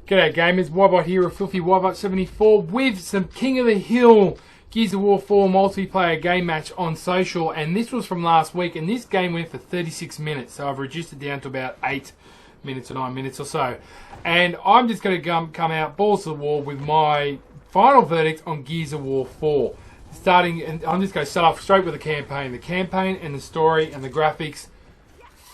G'day gamers, Ybot here, a filthy Ybot 74 with some King of the Hill Gears of War 4 multiplayer game match on social, and this was from last week, and this game went for 36 minutes, so I've reduced it down to about 8 minutes or 9 minutes or so. And I'm just going to come out balls to the wall with my final verdict on Gears of War 4. And I'm just going to start off straight with the campaign. The campaign and the story and the graphics,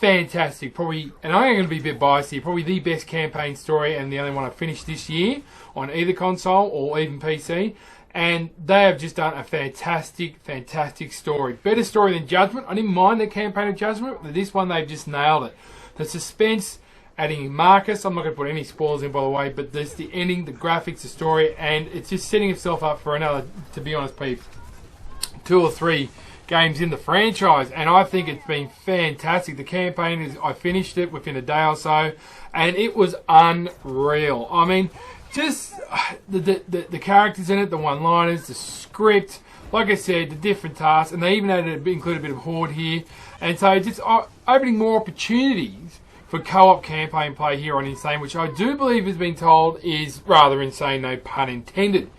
fantastic. Probably, and I am going to be a bit biased here, probably the best campaign story and the only one I've finished this year on either console or even PC. And they have just done a fantastic, fantastic story. Better story than Judgment. I didn't mind the campaign of Judgment, but this one they've just nailed it. The suspense, adding Marcus, I'm not going to put any spoilers in by the way, but there's the ending, the graphics, the story, and it's just setting itself up for another, to be honest, Pete, 2 or 3 games in the franchise, and I think it's been fantastic. The campaign is, I finished it within a day or so, and it was unreal. I mean, just the characters in it, the one-liners, the script, like I said, the different tasks, and they even include a bit of Horde here, and so just opening more opportunities for co-op campaign play here on Insane, which I do believe has been told is rather insane, no pun intended.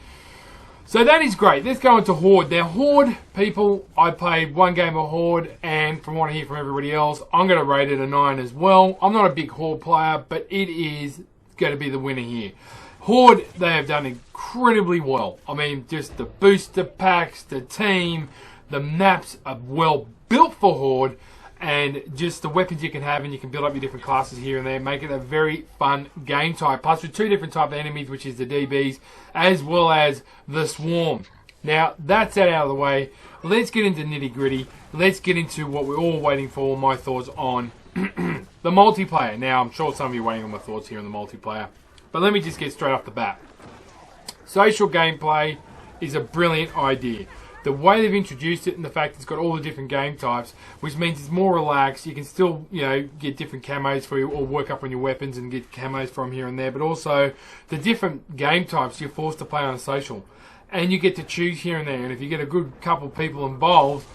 So that is great. Let's go into Horde. Now, Horde, people, I played one game of Horde, and from what I hear from everybody else, I'm going to rate it a 9 as well. I'm not a big Horde player, but it is going to be the winner here. Horde, they have done incredibly well. I mean, just the booster packs, the team, the maps are well built for Horde, and just the weapons you can have, and you can build up your different classes here and there, make it a very fun game type. Plus with 2 different type of enemies, which is the DBs, as well as the Swarm. Now, that's that out of the way. Let's get into nitty gritty. Let's get into what we're all waiting for, my thoughts on the multiplayer. Now, I'm sure some of you are waiting on my thoughts here on the multiplayer, but let me just get straight off the bat. Social gameplay is a brilliant idea. The way they've introduced it and the fact it's got all the different game types, which means it's more relaxed. You can still, you know, get different camos for you or work up on your weapons and get camos from here and there. But also, the different game types you're forced to play on social. And you get to choose here and there. And if you get a good couple of people involved,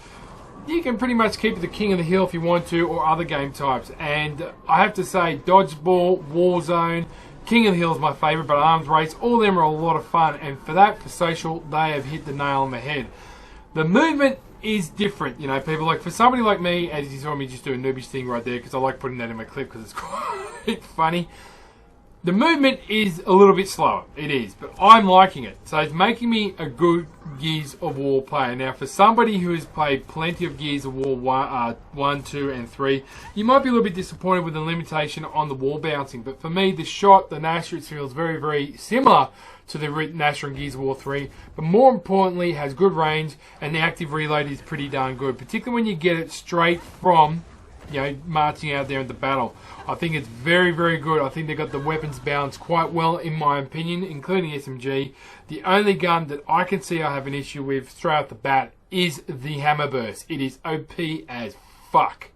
you can pretty much keep it the King of the Hill if you want to, or other game types. And I have to say, Dodgeball, Warzone, King of the Hill is my favourite, but Arms Race, all of them are a lot of fun. And for that, for social, they have hit the nail on the head. The movement is different, you know, people like, for somebody like me, as you saw me just do a noobish thing right there, because I like putting that in my clip because it's quite funny. The movement is a little bit slower, it is, but I'm liking it. So it's making me a good Gears of War player. Now, for somebody who has played plenty of Gears of War 1, 2, and 3, you might be a little bit disappointed with the limitation on the wall bouncing, but for me, the shot, the Nasher, feels very, very similar to the Nasher in Gears of War 3, but more importantly, has good range, and the active reload is pretty darn good, particularly when you get it straight from, you know, marching out there into battle. I think it's very, very good. I think they've got the weapons balanced quite well, in my opinion, including SMG. The only gun that I can see I have an issue with straight off the bat is the Hammer Burst. It is OP as fuck.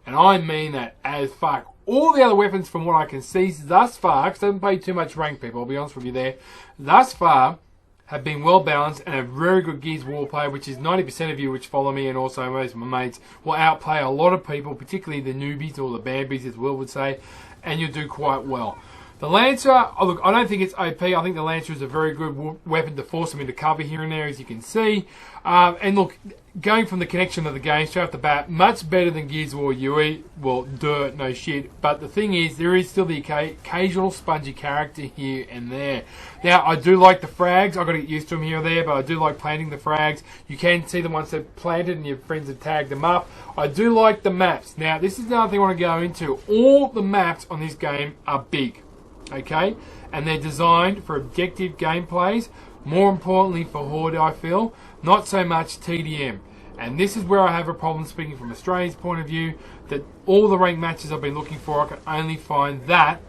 And I mean that as fuck. All the other weapons, from what I can see thus far, because I haven't played too much rank, people, I'll be honest with you there, thus far have been well balanced and a very good Gears of War player, which is 90% of you which follow me, and also most of my mates, will outplay a lot of people, particularly the newbies or the Bambies, as Will would say, and you'll do quite well. The Lancer, oh look, I don't think it's OP. I think the Lancer is a very good weapon to force them into cover here and there, as you can see. And look, going from the connection of the game straight off the bat, much better than Gears of War UE. Well, no shit. But the thing is, there is still the occasional spongy character here and there. Now, I do like the frags. I've got to get used to them here or there, but I do like planting the frags. You can see them once they're planted and your friends have tagged them up. I do like the maps. Now, this is another thing I want to go into. All the maps on this game are big. Okay, and they're designed for objective gameplays. More importantly for Horde, I feel, not so much TDM. And this is where I have a problem, speaking from Australia's point of view, that all the ranked matches I've been looking for, I can only find that,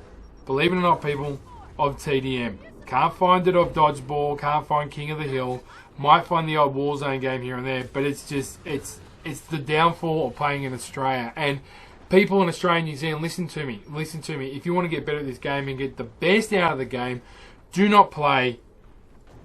believe it or not, people, of TDM. Can't find it of Dodgeball, can't find King of the Hill, might find the odd Warzone game here and there, but it's just, it's the downfall of playing in Australia. And people in Australia and New Zealand, listen to me. If you want to get better at this game and get the best out of the game, do not play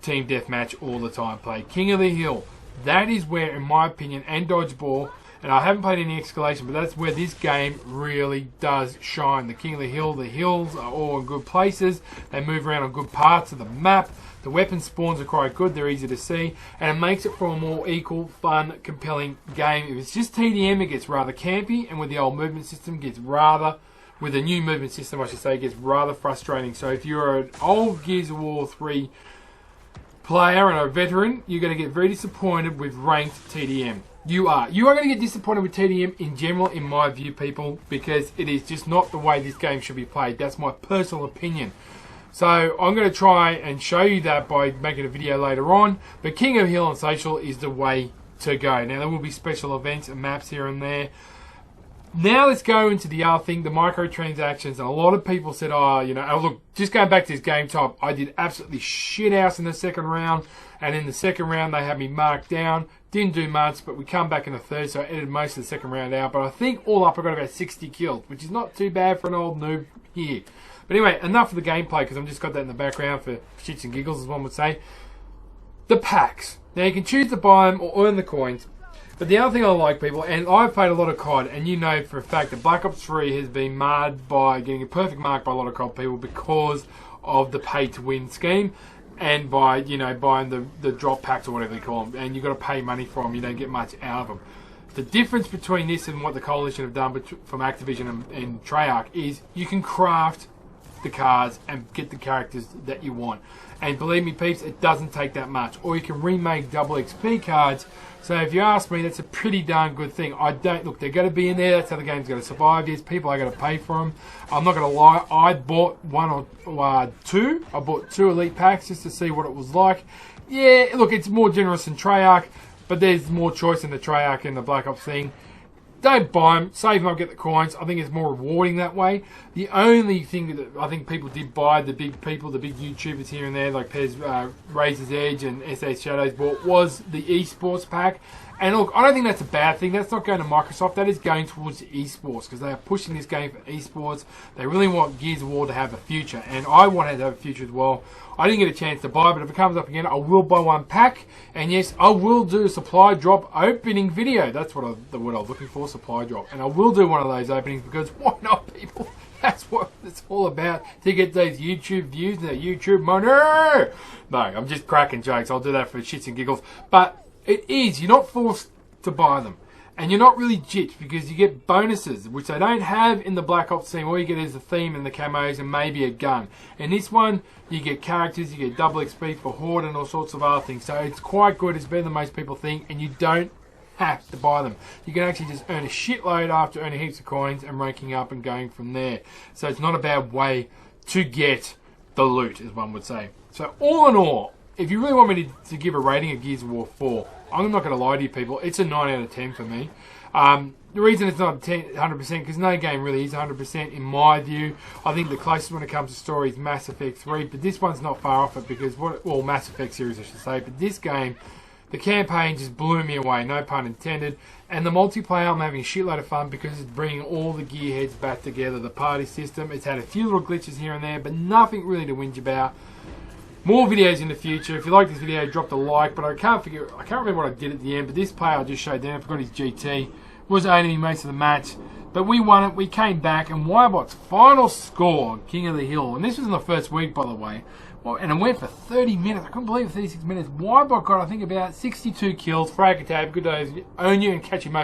Team Deathmatch all the time. Play King of the Hill. That is where, in my opinion, and Dodgeball, And I haven't played any escalation, but that's where this game really does shine. The King of the Hill, the hills are all in good places. They move around on good parts of the map. The weapon spawns are quite good. They're easy to see. And it makes it for a more equal, fun, compelling game. If it's just TDM, it gets rather campy. And with the old movement system, it gets rather... With the new movement system, I should say, it gets rather frustrating. So if you're an old Gears of War 3 player and a veteran, you're going to get very disappointed with ranked TDM. You are going to get disappointed with TDM in general, in my view, people, because it is just not the way this game should be played. That's my personal opinion. So I'm going to try and show you that by making a video later on. But King of Hill on social is the way to go. Now, there will be special events and maps here and there. Now let's go into the other thing, the microtransactions. And a lot of people said, oh, you know, oh, look, just going back to this game type, I did absolutely shit house in the second round. And in the second round, they had me marked down. Didn't do much, but we come back in the third, so I edited most of the second round out. But I think all up, I got about 60 kills, which is not too bad for an old noob here. But anyway, enough of the gameplay, because I've just got that in the background for shits and giggles, as one would say. The packs. Now, you can choose to buy them or earn the coins. But the other thing I like, people, and I've played a lot of COD, and you know for a fact that Black Ops 3 has been marred by getting a perfect mark by a lot of COD people because of the pay-to-win scheme. And by, you know, buying the drop packs or whatever they call them. And you've got to pay money for them. You don't get much out of them. The difference between this and what the Coalition have done from Activision and Treyarch is you can craft the cards and get the characters that you want. And believe me, peeps, it doesn't take that much. Or you can remake double XP cards. So if you ask me, that's a pretty darn good thing. Look, they're going to be in there. That's how the game's going to survive. There's people are going to pay for them. I'm not going to lie. I bought one or two. I bought 2 elite packs just to see what it was like. Yeah, look, it's more generous than Treyarch, but there's more choice in the Treyarch and the Black Ops thing. Don't buy them. Save them up, get the coins. I think it's more rewarding that way. The only thing that I think people did buy, the big people, the big YouTubers here and there, like Pez, Razor's Edge and SA Shadows bought, was the esports pack. And look, I don't think that's a bad thing. That's not going to Microsoft. That is going towards the esports because they are pushing this game for esports. They really want Gears of War to have a future. And I want it to have a future as well. I didn't get a chance to buy, but if it comes up again, I will buy one pack. And yes, I will do a supply drop opening video. That's what the word I was looking for, supply drop. And I will do one of those openings because why not, people? That's what it's all about, to get those YouTube views and that YouTube money. No, I'm just cracking jokes. I'll do that for shits and giggles. But it is, you're not forced to buy them. And you're not really jitched because you get bonuses, which they don't have in the Black Ops theme. All you get is the theme and the camos and maybe a gun. In this one, you get characters, you get double XP for Horde and all sorts of other things. So it's quite good. It's better than most people think. And you don't have to buy them. You can actually just earn a shitload after earning heaps of coins and ranking up and going from there. So it's not a bad way to get the loot, as one would say. So all in all, if you really want me to give a rating of Gears of War 4, I'm not going to lie to you people, it's a 9 out of 10 for me. The reason it's not 100% because no game really is 100% in my view. I think the closest when it comes to story is Mass Effect 3, but this one's not far off it because, well, Mass Effect series I should say, but this game, the campaign just blew me away, no pun intended. And the multiplayer, I'm having a shitload of fun because it's bringing all the gearheads back together. The party system, it's had a few little glitches here and there, but nothing really to whinge about. More videos in the future. If you like this video, drop a like. But I can't remember what I did at the end. But this player I just showed down, I forgot his GT, was owning me most of the match. But we won it. We came back, and Ybot's final score, King of the Hill, and this was in the first week, by the way. Well, and it went for 30 minutes. I couldn't believe it, 36 minutes. Ybot got, I think, about 62 kills. Frag a tab. Good days. Own you and catch you, mate.